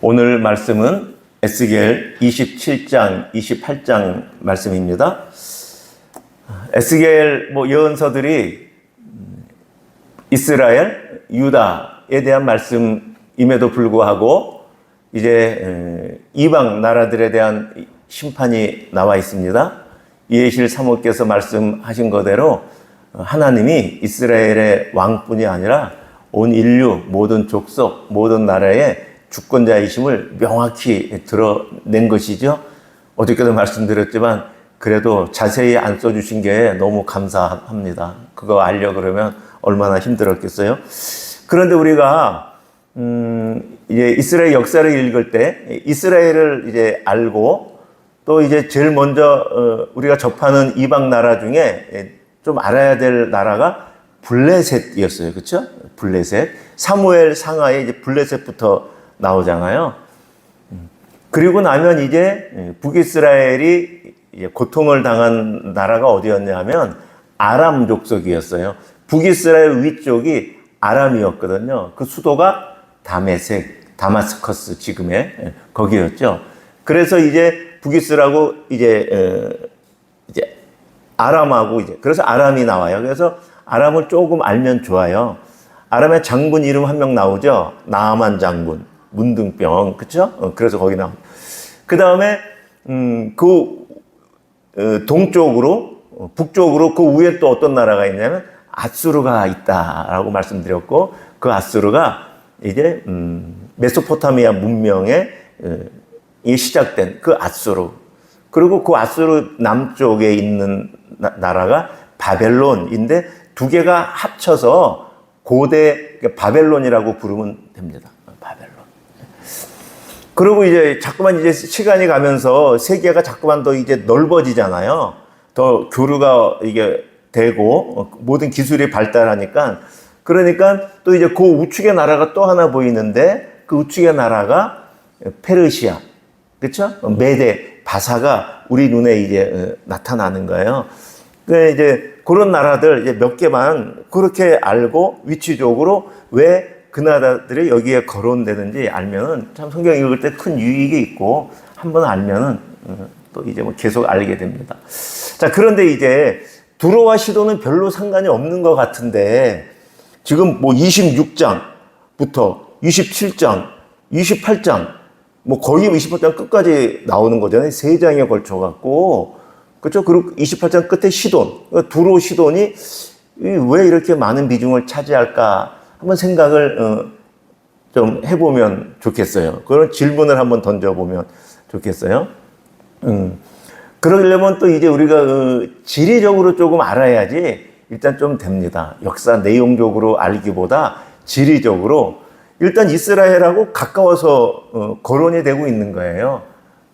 오늘 말씀은 에스겔 27장, 28장 말씀입니다. 에스겔 예언서들이 이스라엘, 유다에 대한 말씀임에도 불구하고 이제 이방 나라들에 대한 심판이 나와 있습니다. 이해실 사모께서 말씀하신 거대로 하나님이 이스라엘의 왕뿐이 아니라 온 인류, 모든 족속, 모든 나라의 주권자이심을 명확히 드러낸 것이죠. 어저께도 말씀드렸지만 그래도 자세히 안 써주신 게 너무 감사합니다. 그거 알려 그러면 얼마나 힘들었겠어요. 그런데 우리가 이제 이스라엘 역사를 읽을 때 이스라엘을 이제 알고 또 이제 제일 먼저 우리가 접하는 이방 나라 중에 좀 알아야 될 나라가 블레셋이었어요. 그렇죠? 블레셋. 사무엘 상하에 이제 블레셋부터 나오잖아요. 그리고 나면 이제 북이스라엘이 이제 고통을 당한 나라가 어디였냐면 아람 족속이었어요. 북이스라엘 위쪽이 아람이었거든요. 그 수도가 다메섹, 다마스커스 지금의 거기였죠. 그래서 이제 북이스라고 이제 아람하고 그래서 아람이 나와요. 그래서 아람을 조금 알면 좋아요. 아람의 장군 이름 한 명 나오죠. 나아만 장군. 문둥병, 그쵸? 그래서 거기 나옵니다. 그 다음에, 동쪽으로, 북쪽으로 그 위에 또 어떤 나라가 있냐면, 아수르가 있다라고 말씀드렸고, 그 아수르가 이제, 메소포타미아 문명의, 시작된 그 아수르. 그리고 그 아수르 남쪽에 있는 나라가 바벨론인데, 두 개가 합쳐서 고대 바벨론이라고 부르면 됩니다. 바벨론. 그리고 이제 자꾸만 이제 시간이 가면서 세계가 자꾸만 더 이제 넓어지잖아요. 더 교류가 이게 되고 모든 기술이 발달하니까 그러니까 또 이제 그 우측의 나라가 또 하나 보이는데 그 우측의 나라가 페르시아, 그렇죠? 메데, 바사가 우리 눈에 이제 나타나는 거예요. 그 이제 그런 나라들 이제 몇 개만 그렇게 알고 위치적으로 왜 그 나라들이 여기에 거론되는지 알면은 참 성경 읽을 때 큰 유익이 있고 한번 알면은 또 이제 계속 알게 됩니다. 자, 그런데 이제 두로와 시도는 별로 상관이 없는 것 같은데 지금 26장부터 27장, 28장 거의 28장 끝까지 나오는 거잖아요. 세 장에 걸쳐 갖고 그렇죠? 그리고 28장 끝에 시돈, 두로 시돈이 왜 이렇게 많은 비중을 차지할까? 한번 생각을 좀 해보면 좋겠어요. 그런 질문을 한번 던져보면 좋겠어요. 그러려면 또 이제 우리가 지리적으로 조금 알아야지 일단 좀 됩니다. 역사 내용적으로 알기보다 지리적으로 일단 이스라엘하고 가까워서 거론이 되고 있는 거예요.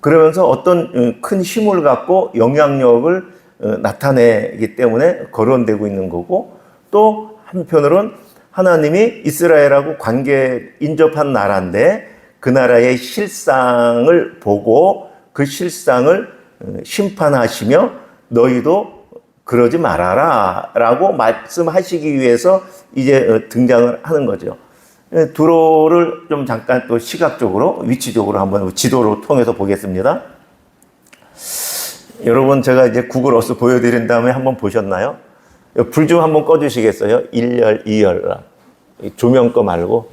그러면서 어떤 큰 힘을 갖고 영향력을 나타내기 때문에 거론되고 있는 거고 또 한편으로는 하나님이 이스라엘하고 관계 인접한 나라인데 그 나라의 실상을 보고 그 실상을 심판하시며 너희도 그러지 말아라 라고 말씀하시기 위해서 이제 등장을 하는 거죠. 두로를 좀 잠깐 또 시각적으로 위치적으로 한번 지도로 통해서 보겠습니다. 여러분 제가 이제 구글 어스 보여드린 다음에 한번 보셨나요? 불 좀 한번 꺼주시겠어요? 1열, 2열. 조명 꺼 말고.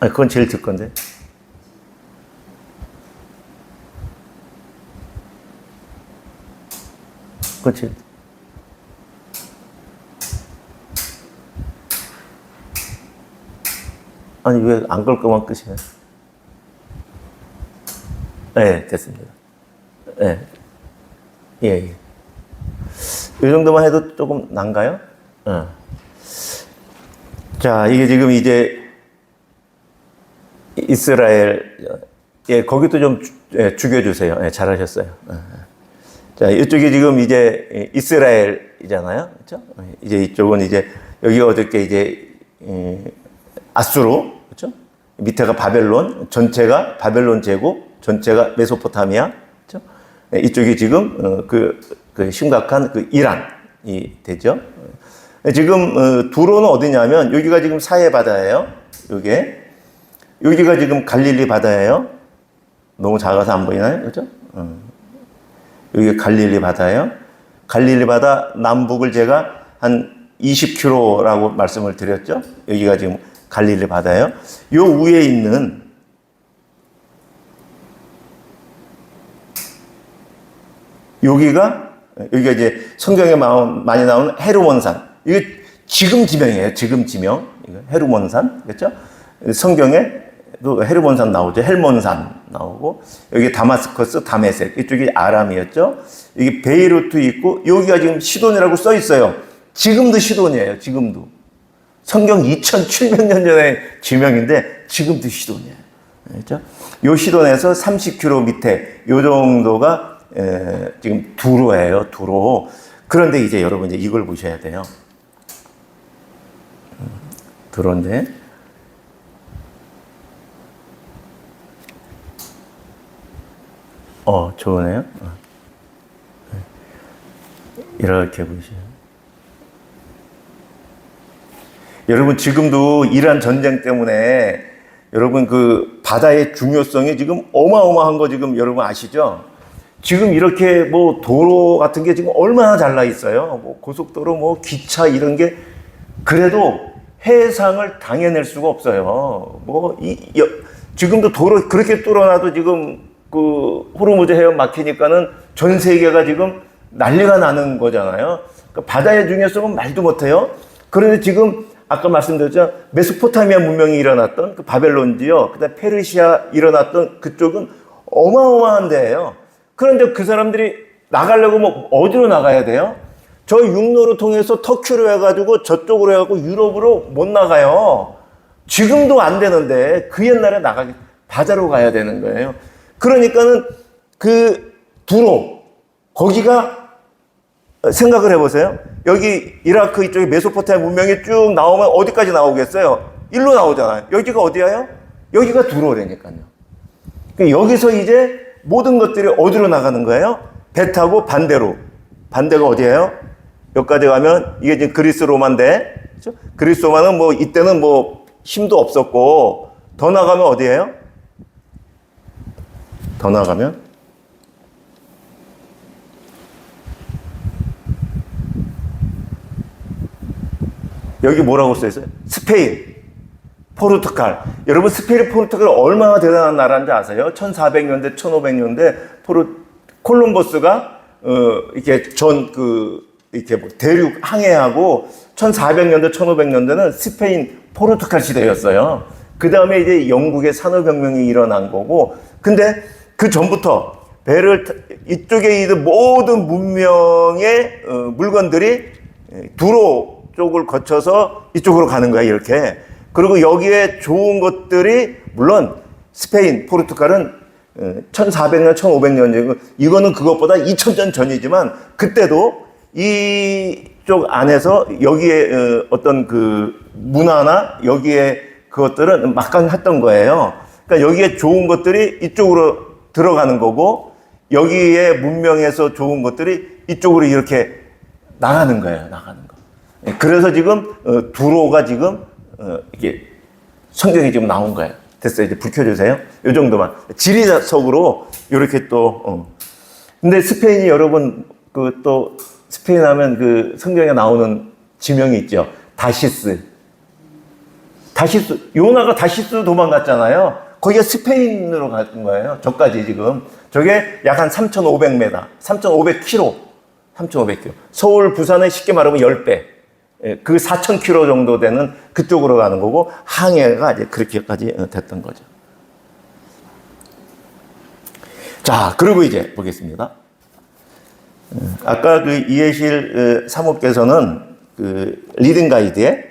아니, 그건 제일 들 건데. 그건 제일. 아니, 왜 안 끌 거만 끄시네? 네, 됐습니다. 네. 예. 이 정도만 해도 조금 난가요? 자, 이게 지금 이제 이스라엘, 거기도 좀 죽여주세요. 잘하셨어요. 자, 이쪽이 지금 이제 이스라엘이잖아요. 그렇죠? 이제 이쪽은 이제, 여기가 어저께 이제, 아수르, 그렇죠? 밑에가 바벨론, 전체가 바벨론 제국, 전체가 메소포타미아, 그렇죠? 이쪽이 지금 그 심각한 그 이란이 되죠. 지금 두로는 어디냐면 여기가 지금 사해 바다예요. 여기가 지금 갈릴리 바다예요. 너무 작아서 안 보이나요? 그죠? 여기가 갈릴리 바다예요. 갈릴리 바다 남북을 제가 한 20km라고 말씀을 드렸죠. 여기가 지금 갈릴리 바다예요. 요 위에 있는 여기가 이제 성경에 많이 나오는 헤르몬산. 이게 지금 지명이에요. 지금 지명. 헤르몬산. 그렇죠? 성경에도 헤르몬산 나오죠. 헬몬산 나오고 여기 다마스커스, 다메섹. 이쪽이 아람이었죠. 여기 베이루트 있고 여기가 지금 시돈이라고 써 있어요. 지금도 시돈이에요. 지금도. 성경 2700년 전에 지명인데 지금도 시돈이에요. 그렇죠? 요 시돈에서 30km 밑에 요 정도가 지금 두로예요. 두로. 그런데 이제 여러분 이제 이걸 보셔야 돼요. 두로인데 좋으네요. 이렇게 보시죠. 여러분 지금도 이란 전쟁 때문에 여러분 그 바다의 중요성이 지금 어마어마한 거 지금 여러분 아시죠? 지금 이렇게 뭐 도로 같은 게 지금 얼마나 잘 나 있어요. 뭐 고속도로, 뭐 기차 이런 게 그래도 해상을 당해낼 수가 없어요. 지금도 도로 그렇게 뚫어놔도 지금 그 호르무즈 해협 막히니까는 전 세계가 지금 난리가 나는 거잖아요. 그러니까 바다의 중요성은 말도 못해요. 그런데 지금 아까 말씀드렸죠. 메소포타미아 문명이 일어났던 그 바벨론지요. 그다음 페르시아 일어났던 그쪽은 어마어마한 데예요. 그런데 그 사람들이 나가려고 뭐 어디로 나가야 돼요? 저 육로를 통해서 터키로 해가지고 저쪽으로 해가지고 유럽으로 못 나가요. 지금도 안 되는데 그 옛날에 바다로 가야 되는 거예요. 그러니까는 그 두로 거기가 생각을 해보세요. 여기 이라크 이쪽에 메소포타미아 문명이 쭉 나오면 어디까지 나오겠어요? 일로 나오잖아요. 여기가 어디예요? 여기가 두로라니까요. 그러니까 여기서 이제 모든 것들이 어디로 나가는 거예요? 배 타고 반대로. 반대가 어디예요? 여기까지 가면 이게 지금 그리스 로마인데, 그렇죠? 그리스 로마는 뭐 이때는 뭐 힘도 없었고 더 나가면 어디예요? 더 나가면 여기 뭐라고 써있어요? 스페인, 포르투갈. 여러분 스페인, 포르투갈 얼마나 대단한 나라인지 아세요? 1400년대, 1500년대 콜럼버스가 이렇게 이렇게 뭐 대륙 항해하고 1400년대, 1500년대는 스페인, 포르투갈 시대였어요. 그 다음에 이제 영국의 산업혁명이 일어난 거고, 근데 그 전부터 이쪽에 있는 모든 문명의 물건들이 두로 쪽을 거쳐서 이쪽으로 가는 거야, 이렇게. 그리고 여기에 좋은 것들이, 물론 스페인, 포르투갈은 1400년, 1500년 전이고, 이거는 그것보다 2000년 전이지만, 그때도 이쪽 안에서 여기에 어떤 그 문화나 여기에 그것들은 막강했던 거예요. 그러니까 여기에 좋은 것들이 이쪽으로 들어가는 거고, 여기에 문명에서 좋은 것들이 이쪽으로 이렇게 나가는 거예요, 나가는 거. 그래서 지금 두로가 지금 이게 성경에 지금 나온 거예요. 됐어요. 이제 불 켜주세요. 이 정도만. 지리적으로 이렇게 또. 근데 스페인이 여러분 또 스페인 하면 그 성경에 나오는 지명이 있죠. 다시스. 요나가 다시스 도망갔잖아요. 거기가 스페인으로 간 거예요. 저까지 지금. 저게 약 한 3,500m, 3,500km. 3,500km. 서울, 부산은 쉽게 말하면 10배. 그 4,000km 정도 되는 그쪽으로 가는 거고, 항해가 이제 그렇게까지 됐던 거죠. 자, 그리고 이제 보겠습니다. 아까 그 이해실 사모께서는 그 리딩 가이드에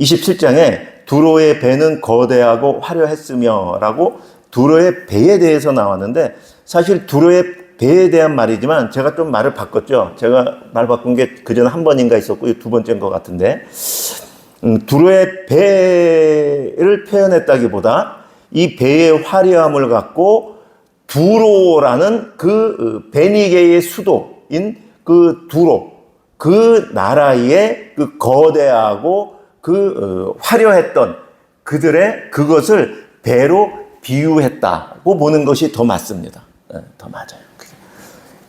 27장에 두로의 배는 거대하고 화려했으며 라고 두로의 배에 대해서 나왔는데, 사실 두로의 배에 대한 말이지만 제가 좀 말을 바꿨죠. 제가 말 바꾼 게 그전 한 번인가 있었고 두 번째인 것 같은데, 두로의 배를 표현했다기보다 이 배의 화려함을 갖고 두로라는 그 베니게의 수도인 그 두로, 그 나라의 그 거대하고 그 화려했던 그들의 그것을 배로 비유했다고 보는 것이 더 맞습니다. 더 맞아요.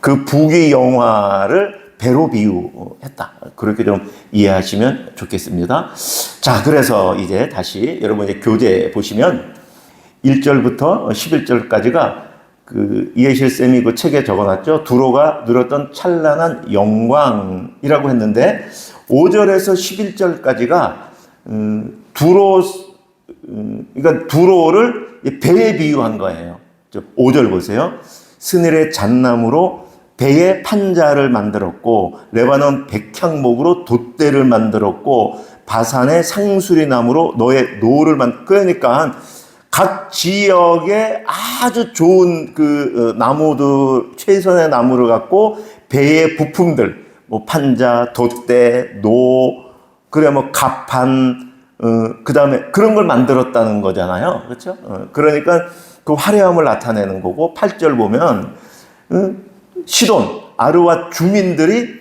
그 북의 영화를 배로 비유했다. 그렇게 좀 이해하시면 좋겠습니다. 자, 그래서 이제 다시 여러분 이제 교재 보시면 1절부터 11절까지가 그 이해실 쌤이 그 책에 적어놨죠. 두로가 누렸던 찬란한 영광이라고 했는데 5절에서 11절까지가 두로, 그러니까 두로를 배에 비유한 거예요. 5절 보세요. 스늘의 잣나무로 배의 판자를 만들었고 레바논 백향목으로 돛대를 만들었고 바산의 상수리 나무로 너의 노를 그러니까 각 지역에 아주 좋은 그 나무들, 최선의 나무를 갖고 배의 부품들, 뭐 판자, 돛대, 노, 그래 뭐 갑판, 그 다음에 그런 걸 만들었다는 거잖아요. 그렇죠? 그러니까 그 화려함을 나타내는 거고 8절 보면 시돈, 아르와 주민들이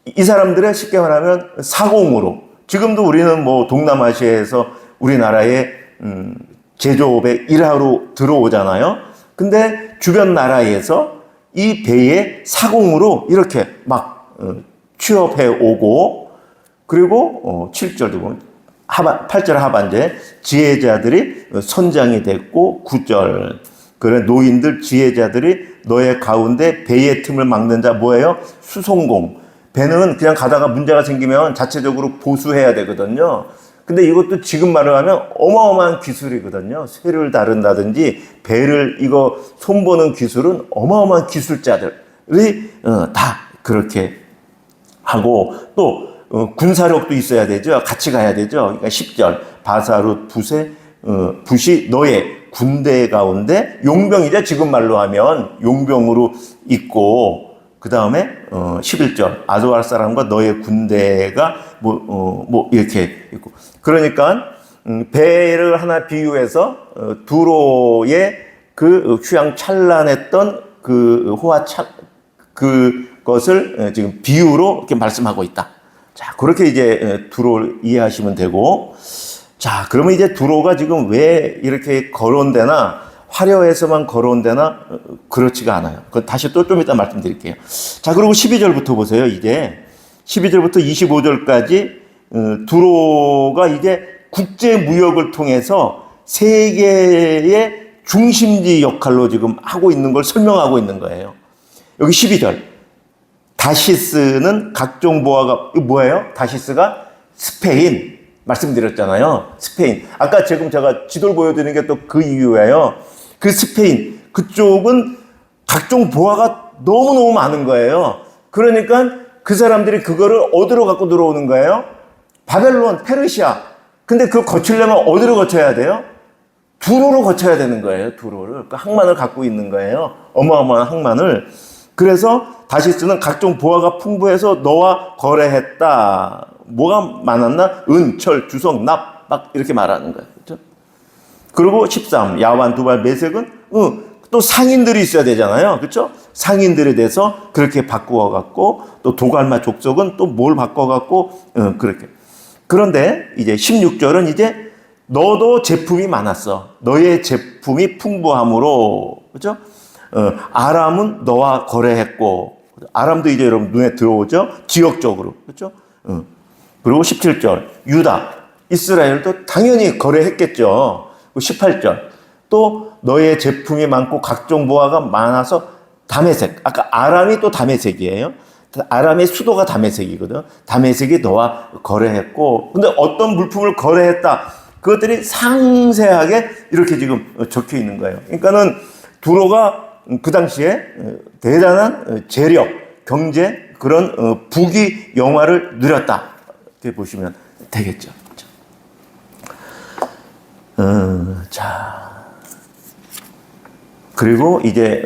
이 사람들의 쉽게 말하면 사공으로 지금도 우리는 뭐 동남아시아에서 우리나라에 제조업에 일하러 들어오잖아요. 근데 주변 나라에서 이 배에 사공으로 이렇게 막 취업해 오고 그리고 7절도 보면 8절 하반절에 지혜자들이 선장이 됐고 9절 그래 노인들 지혜자들이 너의 가운데 배의 틈을 막는 자 뭐예요? 수송공. 배는 그냥 가다가 문제가 생기면 자체적으로 보수해야 되거든요. 근데 이것도 지금 말을 하면 어마어마한 기술이거든요. 쇠를 다룬다든지 배를 이거 손보는 기술은 어마어마한 기술자들이 다 그렇게 하고 또 군사력도 있어야 되죠. 같이 가야 되죠. 그러니까 10절 바사룻 붓이 너의 군대 가운데 용병이죠. 지금 말로 하면 용병으로 있고 그 다음에 11절 아조알 사람과 너의 군대가 뭐 이렇게 있고 그러니까 배를 하나 비유해서 두로의 그 휴양 찬란했던 그 그것을 지금 비유로 이렇게 말씀하고 있다. 자, 그렇게 이제 두로를 이해하시면 되고 자, 그러면 이제 두로가 지금 왜 이렇게 거론되나 화려해서만 거론되나 그렇지가 않아요. 그건 다시 또 좀 이따 말씀드릴게요. 자, 그리고 12절부터 보세요. 이제 12절부터 25절까지 두로가 이제 국제 무역을 통해서 세계의 중심지 역할로 지금 하고 있는 걸 설명하고 있는 거예요. 여기 12절. 다시스는 각종 보화가 뭐예요? 다시스가 스페인 말씀드렸잖아요. 스페인. 아까 지금 제가 지도를 보여드리는 게 또 그 이유예요. 그 스페인 그쪽은 각종 보화가 너무너무 많은 거예요. 그러니까 그 사람들이 그거를 어디로 갖고 들어오는 거예요? 바벨론, 페르시아. 근데 그걸 거치려면 어디로 거쳐야 돼요? 두로로 거쳐야 되는 거예요. 두로를. 그 항만을 갖고 있는 거예요. 어마어마한 항만을. 그래서 다시스는 각종 보화가 풍부해서 너와 거래했다. 뭐가 많았나? 은, 철, 주석, 납, 막 이렇게 말하는 거예요. 그렇죠? 그리고 13, 야완, 두발, 메색은 또 상인들이 있어야 되잖아요. 그렇죠? 상인들에 대해서 그렇게 바꾸어갖고 또 도갈마 족속은 또 뭘 바꿔갖고 그렇게. 그런데 이제 16절은 이제 너도 제품이 많았어. 너의 제품이 풍부함으로 그렇죠? 아람은 너와 거래했고 아람도 이제 여러분 눈에 들어오죠? 지역적으로 그렇죠? 그리고 17절 유다, 이스라엘도 당연히 거래했겠죠. 18절 또 너의 제품이 많고 각종 보화가 많아서 다메섹. 아까 아람이 또 다메섹이에요. 아람의 수도가 다메섹이거든. 다메섹이 너와 거래했고 근데 어떤 물품을 거래했다. 그것들이 상세하게 이렇게 지금 적혀 있는 거예요. 그러니까는 두로가 그 당시에 대단한 재력, 경제 그런 북이 영화를 누렸다. 이렇게 보시면 되겠죠. 자, 그리고 이제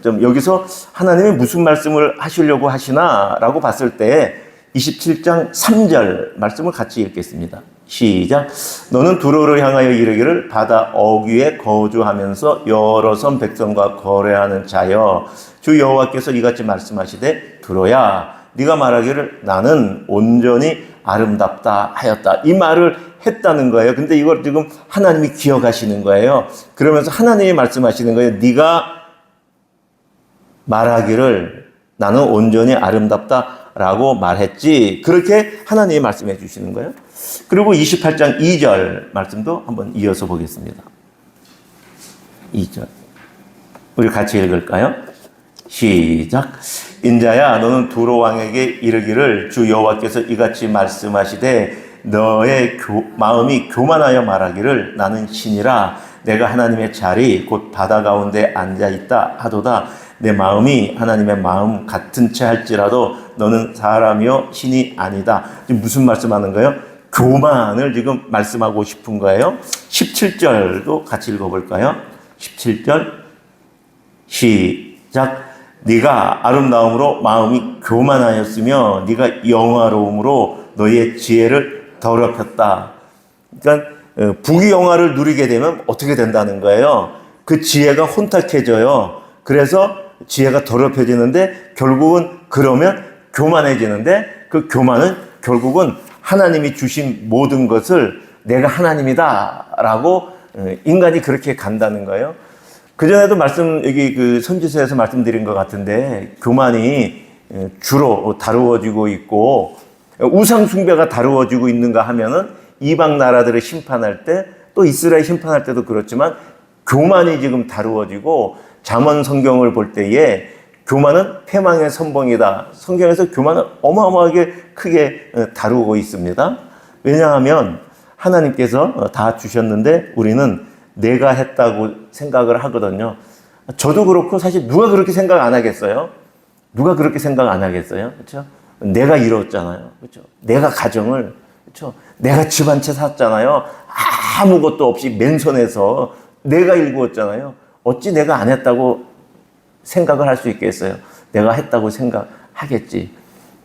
좀 여기서 하나님이 무슨 말씀을 하시려고 하시나라고 봤을 때 27장 3절 말씀을 같이 읽겠습니다. 시작. 너는 두로를 향하여 이르기를 바다 어귀에 거주하면서 여러 섬 백성과 거래하는 자여, 주 여호와께서 이같이 말씀하시되 두로야, 네가 말하기를 나는 온전히 아름답다 하였다. 이 말을 했다는 거예요. 근데 이걸 지금 하나님이 기억하시는 거예요. 그러면서 하나님이 말씀하시는 거예요. 네가 말하기를 나는 온전히 아름답다라고 말했지. 그렇게 하나님이 말씀해 주시는 거예요. 그리고 28장 2절 말씀도 한번 이어서 보겠습니다. 2절. 우리 같이 읽을까요? 시작. 인자야, 너는 두로 왕에게 이르기를 주 여호와께서 이같이 말씀하시되 너의 마음이 교만하여 말하기를 나는 신이라 내가 하나님의 자리 곧 바다 가운데 앉아 있다 하도다. 내 마음이 하나님의 마음 같은 채 할지라도 너는 사람이요 신이 아니다. 지금 무슨 말씀하는 거예요? 교만을 지금 말씀하고 싶은 거예요. 17절도 같이 읽어볼까요? 17절 시작. 네가 아름다움으로 마음이 교만하였으며 네가 영화로움으로 너의 지혜를 더럽혔다. 그러니까 부귀영화를 누리게 되면 어떻게 된다는 거예요? 그 지혜가 혼탁해져요. 그래서 지혜가 더럽혀지는데 결국은 그러면 교만해지는데 그 교만은 결국은 하나님이 주신 모든 것을 내가 하나님이다라고 인간이 그렇게 간다는 거예요. 그전에도 여기 그 선지서에서 말씀드린 것 같은데 교만이 주로 다루어지고 있고 우상숭배가 다루어지고 있는가 하면은 이방 나라들을 심판할 때 또 이스라엘 심판할 때도 그렇지만 교만이 지금 다루어지고 잠언 성경을 볼 때에 교만은 패망의 선봉이다. 성경에서 교만은 어마어마하게 크게 다루고 있습니다. 왜냐하면 하나님께서 다 주셨는데 우리는 내가 했다고 생각을 하거든요. 저도 그렇고 사실 누가 그렇게 생각 안 하겠어요? 누가 그렇게 생각 안 하겠어요? 그렇죠? 내가 이뤘잖아요. 그렇죠? 내가 가정을, 그렇죠? 내가 집 한 채 샀잖아요. 아무것도 없이 맨손해서 내가 일구었잖아요. 어찌 내가 안 했다고 생각을 할 수 있겠어요? 내가 했다고 생각하겠지.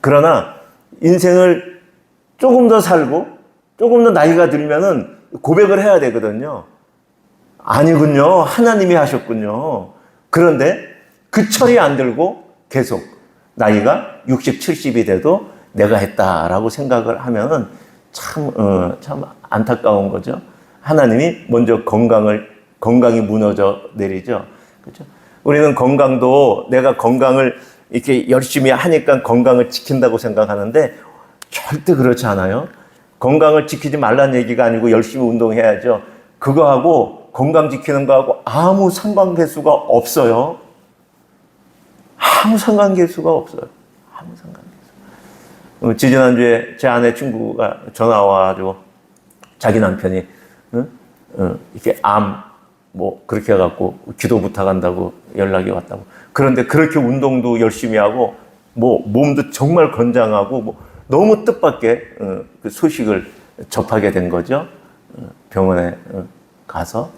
그러나 인생을 조금 더 살고 조금 더 나이가 들면은 고백을 해야 되거든요. 아니군요. 하나님이 하셨군요. 그런데 그 철이 안 들고 계속 나이가 60, 70이 돼도 내가 했다라고 생각을 하면은 참 안타까운 거죠. 하나님이 먼저 건강이 무너져 내리죠. 그렇죠? 우리는 건강도 내가 건강을 이렇게 열심히 하니까 건강을 지킨다고 생각하는데 절대 그렇지 않아요. 건강을 지키지 말라는 얘기가 아니고 열심히 운동해야죠. 그거하고 건강 지키는 거하고 아무 상관계수가 없어요. 아무 상관계수가 없어요. 아무 상관계수. 지지난주에 제 아내 친구가 전화 와가지고 자기 남편이 이렇게 그렇게 해갖고 기도 부탁한다고 연락이 왔다고. 그런데 그렇게 운동도 열심히 하고 몸도 정말 건장하고 너무 뜻밖의 그 소식을 접하게 된 거죠. 병원에 가서.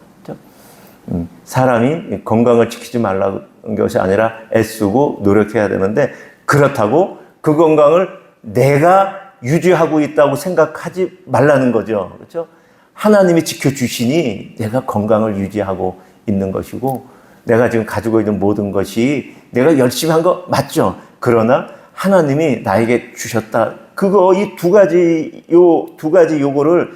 사람이 건강을 지키지 말라는 것이 아니라 애쓰고 노력해야 되는데 그렇다고 그 건강을 내가 유지하고 있다고 생각하지 말라는 거죠. 그렇죠? 하나님이 지켜주시니 내가 건강을 유지하고 있는 것이고 내가 지금 가지고 있는 모든 것이 내가 열심히 한 거 맞죠? 그러나 하나님이 나에게 주셨다. 이 두 가지 요거를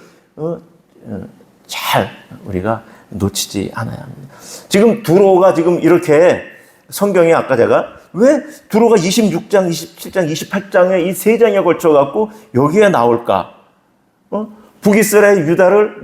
잘 우리가 놓치지 않아야 합니다. 지금 두로가 지금 이렇게 성경에 아까 제가 왜 두로가 26장, 27장, 28장에 이 세 장에 걸쳐 갖고 여기에 나올까? 북이스라엘 유다를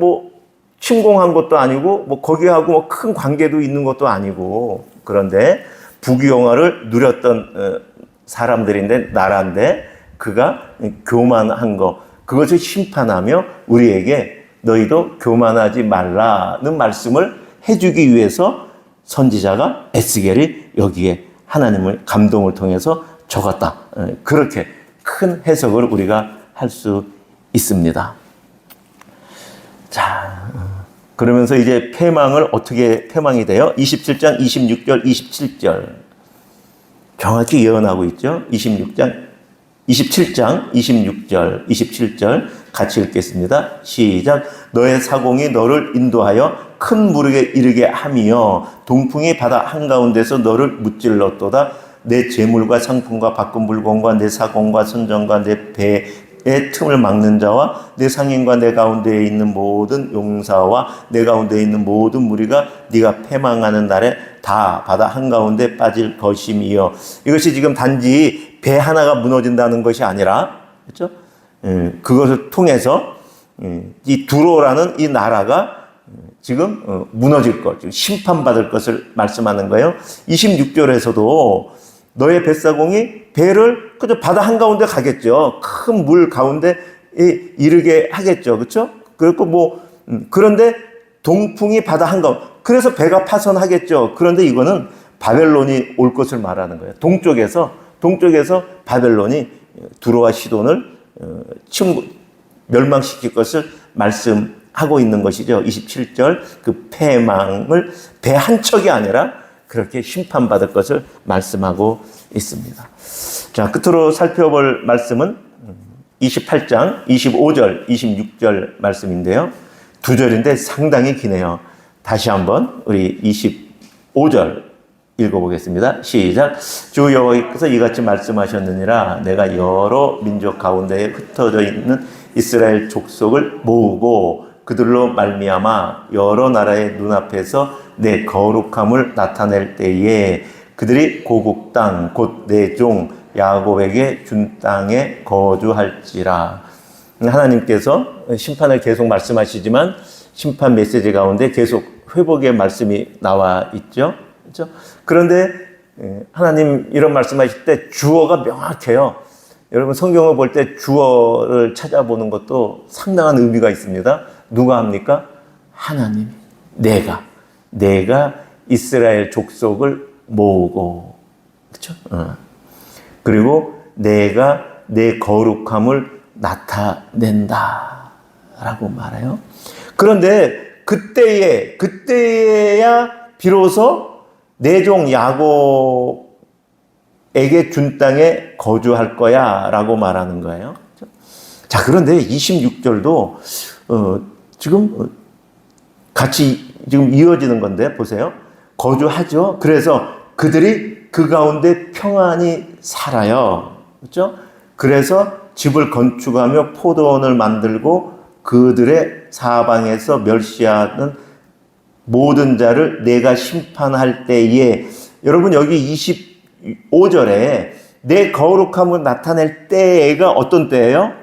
침공한 것도 아니고 거기하고 큰 관계도 있는 것도 아니고 그런데 북유영화를 누렸던 사람들인데 나라인데 그가 교만한 거 그것을 심판하며 우리에게 너희도 교만하지 말라는 말씀을 해주기 위해서 선지자가 에스겔이 여기에 하나님의 감동을 통해서 적었다. 그렇게 큰 해석을 우리가 할 수 있습니다. 자, 그러면서 이제 패망이 돼요? 27장 26절 27절 정확히 예언하고 있죠. 27장 26절 27절 같이 읽겠습니다. 시작. 너의 사공이 너를 인도하여 큰 무르게 이르게 함이여 동풍이 바다 한가운데서 너를 무찔렀도다. 내 재물과 상품과 바꾼 물건과 내 사공과 선정과 내 배의 틈을 막는 자와 내 상인과 내 가운데에 있는 모든 용사와 내 가운데에 있는 모든 무리가 네가 패망하는 날에 다 바다 한가운데 빠질 것임이여. 이것이 지금 단지 배 하나가 무너진다는 것이 아니라, 그렇죠? 그것을 통해서 이 두로라는 이 나라가 지금 무너질 것, 지금 심판받을 것을 말씀하는 거예요. 26절에서도 너의 뱃사공이 배를 그저 바다 한가운데 가겠죠. 큰 물 가운데 이르게 하겠죠. 그렇죠? 그리고 그런데 동풍이 바다 한가운데, 그래서 배가 파손하겠죠. 그런데 이거는 바벨론이 올 것을 말하는 거예요. 동쪽에서 바벨론이 두로와 시돈을 멸망시킬 것을 말씀하고 있는 것이죠. 27절 그 패망을 배 한 척이 아니라 그렇게 심판받을 것을 말씀하고 있습니다. 자, 끝으로 살펴볼 말씀은 28장 25절 26절 말씀인데요. 두 절인데 상당히 기네요. 다시 한번 우리 25절 읽어보겠습니다. 시작. 주 여호와께서 이같이 말씀하셨느니라. 내가 여러 민족 가운데에 흩어져 있는 이스라엘 족속을 모으고 그들로 말미암아 여러 나라의 눈앞에서 내 거룩함을 나타낼 때에 그들이 고국 땅 곧 내 종 야곱에게 준 땅에 거주할지라. 하나님께서 심판을 계속 말씀하시지만 심판 메시지 가운데 계속 회복의 말씀이 나와 있죠. 그렇죠? 그런데 하나님 이런 말씀하실 때 주어가 명확해요. 여러분 성경을 볼 때 주어를 찾아보는 것도 상당한 의미가 있습니다. 누가 합니까? 하나님이. 내가 이스라엘 족속을 모으고, 그렇죠? 그리고 내가 내 거룩함을 나타낸다 라고 말해요. 그런데 그때야 비로소 내 종 야곱에게 준 땅에 거주할 거야 라고 말하는 거예요. 자, 그런데 26절도 지금 같이 지금 이어지는 건데 보세요. 거주하죠. 그래서 그들이 그 가운데 평안히 살아요. 그렇죠? 그래서 집을 건축하며 포도원을 만들고 그들의 사방에서 멸시하는 모든 자를 내가 심판할 때에, 여러분 여기 25절에 내 거룩함을 나타낼 때가 어떤 때예요?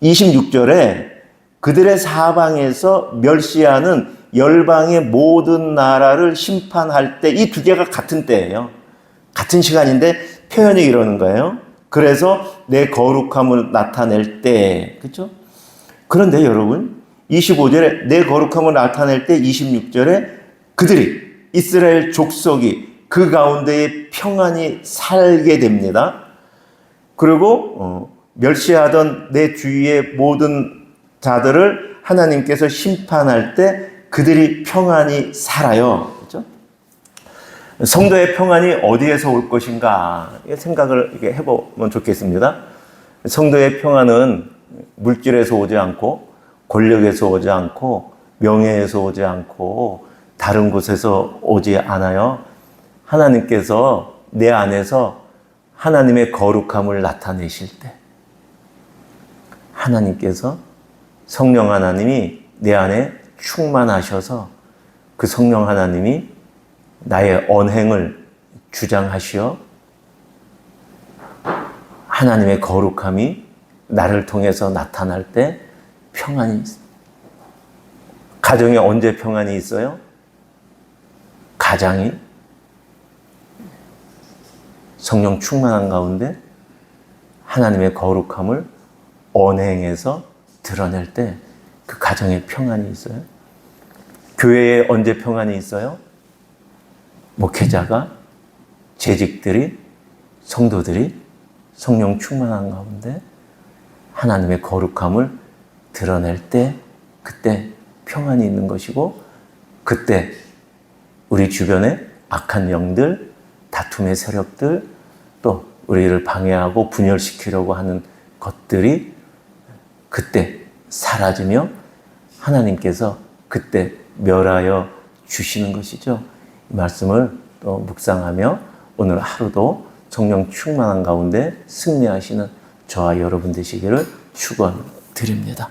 26절에 그들의 사방에서 멸시하는 열방의 모든 나라를 심판할 때, 이 두 개가 같은 때예요. 같은 시간인데 표현이 이러는 거예요. 그래서 내 거룩함을 나타낼 때, 그렇죠? 그런데 여러분 25절에 내 거룩함을 나타낼 때 26절에 그들이 이스라엘 족속이 그 가운데에 평안히 살게 됩니다. 그리고 멸시하던 내 주위의 모든 자들을 하나님께서 심판할 때 그들이 평안히 살아요. 그렇죠? 성도의 평안이 어디에서 올 것인가 생각을 해보면 좋겠습니다. 성도의 평안은 물질에서 오지 않고 권력에서 오지 않고 명예에서 오지 않고 다른 곳에서 오지 않아요. 하나님께서 내 안에서 하나님의 거룩함을 나타내실 때, 하나님께서 성령 하나님이 내 안에 충만하셔서 그 성령 하나님이 나의 언행을 주장하시어 하나님의 거룩함이 나를 통해서 나타날 때 평안이 있습니다. 가정에 언제 평안이 있어요? 가장이 성령 충만한 가운데 하나님의 거룩함을 언행에서 드러낼 때 그 가정에 평안이 있어요. 교회에 언제 평안이 있어요? 목회자가, 재직들이, 성도들이 성령 충만한 가운데 하나님의 거룩함을 드러낼 때 그때 평안이 있는 것이고, 그때 우리 주변에 악한 영들, 다툼의 세력들, 또 우리를 방해하고 분열시키려고 하는 것들이 그때 사라지며 하나님께서 그때 멸하여 주시는 것이죠. 이 말씀을 또 묵상하며 오늘 하루도 성령 충만한 가운데 승리하시는 저와 여러분 되시기를 축원드립니다.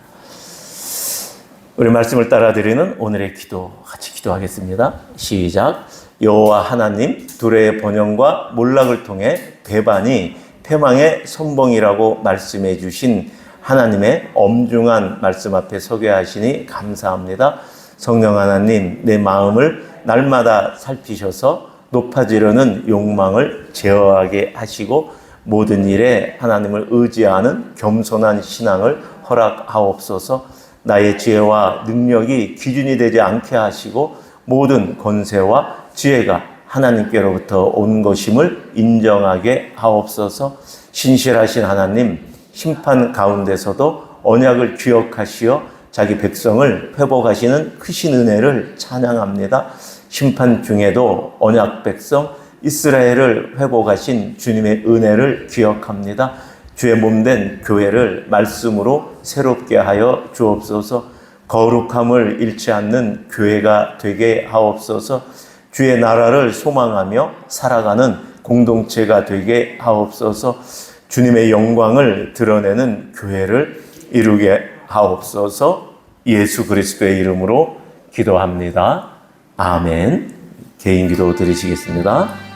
우리 말씀을 따라 드리는 오늘의 기도 같이 기도하겠습니다. 시작. 여호와 하나님 두레의 번영과 몰락을 통해 배반이 패망의 선봉이라고 말씀해 주신 하나님의 엄중한 말씀 앞에 서게 하시니 감사합니다. 성령 하나님, 내 마음을 날마다 살피셔서 높아지려는 욕망을 제어하게 하시고 모든 일에 하나님을 의지하는 겸손한 신앙을 허락하옵소서. 나의 지혜와 능력이 기준이 되지 않게 하시고 모든 권세와 지혜가 하나님께로부터 온 것임을 인정하게 하옵소서. 신실하신 하나님, 심판 가운데서도 언약을 기억하시어 자기 백성을 회복하시는 크신 은혜를 찬양합니다. 심판 중에도 언약 백성 이스라엘을 회복하신 주님의 은혜를 기억합니다. 주의 몸된 교회를 말씀으로 새롭게 하여 주옵소서. 거룩함을 잃지 않는 교회가 되게 하옵소서. 주의 나라를 소망하며 살아가는 공동체가 되게 하옵소서. 주님의 영광을 드러내는 교회를 이루게 하옵소서. 예수 그리스도의 이름으로 기도합니다. 아멘. 개인 기도 드리시겠습니다.